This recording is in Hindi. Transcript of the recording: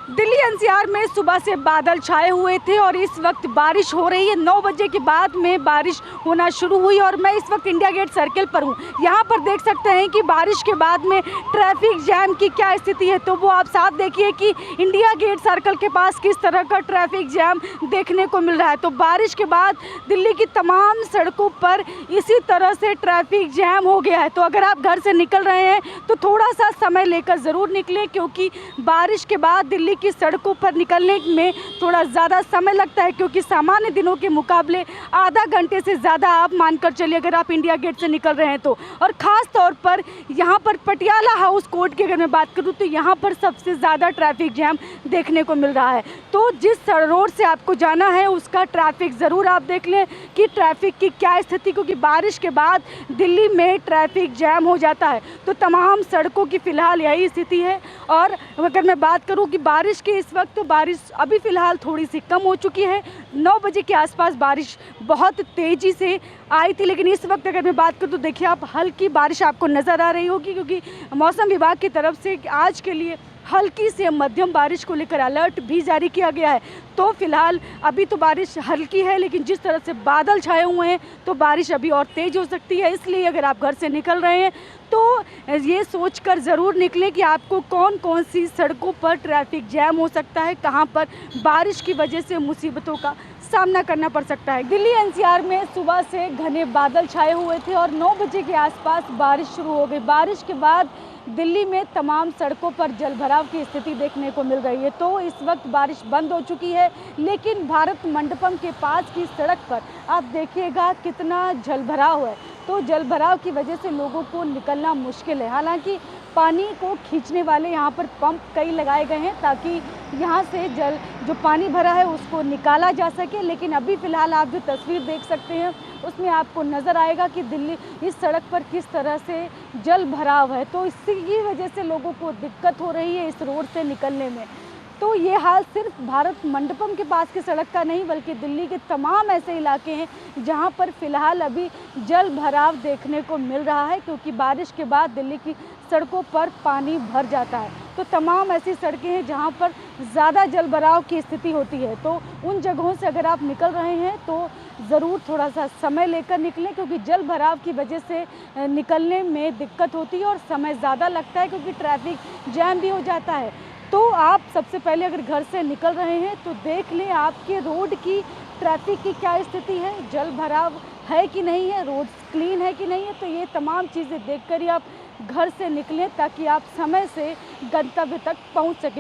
दिल्ली एनसीआर में सुबह से बादल छाए हुए थे और इस वक्त बारिश हो रही है। 9 बजे के बाद में बारिश होना शुरू हुई और मैं इस वक्त इंडिया गेट सर्किल पर हूँ। यहाँ पर देख सकते हैं कि बारिश के बाद में ट्रैफिक जैम की क्या स्थिति है। तो वो आप साफ देखिए कि इंडिया गेट सर्कल के पास किस तरह का ट्रैफिक जैम देखने को मिल रहा है। तो बारिश के बाद दिल्ली की तमाम सड़कों पर इसी तरह से ट्रैफिक जैम हो गया है। तो अगर आप घर से निकल रहे हैं तो थोड़ा सा समय लेकर ज़रूर निकलें, क्योंकि बारिश के बाद दिल्ली की सड़कों पर निकलने में थोड़ा ज़्यादा समय लगता है, क्योंकि सामान्य दिनों के मुकाबले आधा घंटे से ज़्यादा आप मानकर चलिए अगर आप इंडिया गेट से निकल रहे हैं तो। और ख़ास तौर पर यहाँ पर पटियाला हाउस कोर्ट की अगर मैं बात करूँ तो यहाँ पर सबसे ज़्यादा ट्रैफिक जैम देखने को मिल रहा है। तो जिस रोड से आपको जाना है उसका ट्रैफिक ज़रूर आप देख लें कि ट्रैफिक की क्या स्थिति, क्योंकि बारिश के बाद दिल्ली में ट्रैफिक जैम हो जाता है। तो तमाम सड़कों की फ़िलहाल यही स्थिति है। और अगर मैं बात करूं कि बारिश की इस वक्त, तो बारिश अभी फ़िलहाल थोड़ी सी कम हो चुकी है। 9 बजे के आसपास बारिश बहुत तेज़ी से आई थी, लेकिन इस वक्त अगर मैं बात करूं तो देखिए आप हल्की बारिश आपको नज़र आ रही होगी, क्योंकि मौसम विभाग की तरफ से आज के लिए हल्की से मध्यम बारिश को लेकर अलर्ट भी जारी किया गया है। तो फिलहाल अभी तो बारिश हल्की है, लेकिन जिस तरह से बादल छाए हुए हैं तो बारिश अभी और तेज़ हो सकती है। इसलिए अगर आप घर से निकल रहे हैं तो ये सोचकर ज़रूर निकलें कि आपको कौन कौन सी सड़कों पर ट्रैफिक जैम हो सकता है, कहां पर बारिश की वजह से मुसीबतों का सामना करना पड़ सकता है। दिल्ली एनसीआर में सुबह से घने बादल छाए हुए थे और 9 बजे के आसपास बारिश शुरू हो गई। बारिश के बाद दिल्ली में तमाम सड़कों पर जलभराव की स्थिति देखने को मिल रही है। तो इस वक्त बारिश बंद हो चुकी है, लेकिन भारत मंडपम के पास की सड़क पर आप देखिएगा कितना जलभराव है। तो जलभराव की वजह से लोगों को निकलना मुश्किल है। हालांकि पानी को खींचने वाले यहाँ पर पंप कई लगाए गए हैं ताकि यहाँ से जो पानी भरा है उसको निकाला जा सके। लेकिन अभी फ़िलहाल आप जो तस्वीर देख सकते हैं उसमें आपको नज़र आएगा कि दिल्ली इस सड़क पर किस तरह से जल भराव है। तो इसी वजह से लोगों को दिक्कत हो रही है इस रोड से निकलने में। तो ये हाल सिर्फ भारत मंडपम के पास की सड़क का नहीं, बल्कि दिल्ली के तमाम ऐसे इलाके हैं जहां पर फ़िलहाल अभी जल भराव देखने को मिल रहा है, क्योंकि बारिश के बाद दिल्ली की सड़कों पर पानी भर जाता है। तो तमाम ऐसी सड़कें हैं जहां पर ज़्यादा जल भराव की स्थिति होती है। तो उन जगहों से अगर आप निकल रहे हैं तो ज़रूर थोड़ा सा समय लेकर निकलें, क्योंकि जल भराव की वजह से निकलने में दिक्कत होती है और समय ज़्यादा लगता है, क्योंकि ट्रैफिक जैम भी हो जाता है। तो आप सबसे पहले अगर घर से निकल रहे हैं तो देख लें आपके रोड की ट्रैफिक की क्या स्थिति है, जल भराव है कि नहीं है, रोड क्लीन है कि नहीं है। तो ये तमाम चीज़ें देखकर ही आप घर से निकलें ताकि आप समय से गंतव्य तक पहुंच सकें।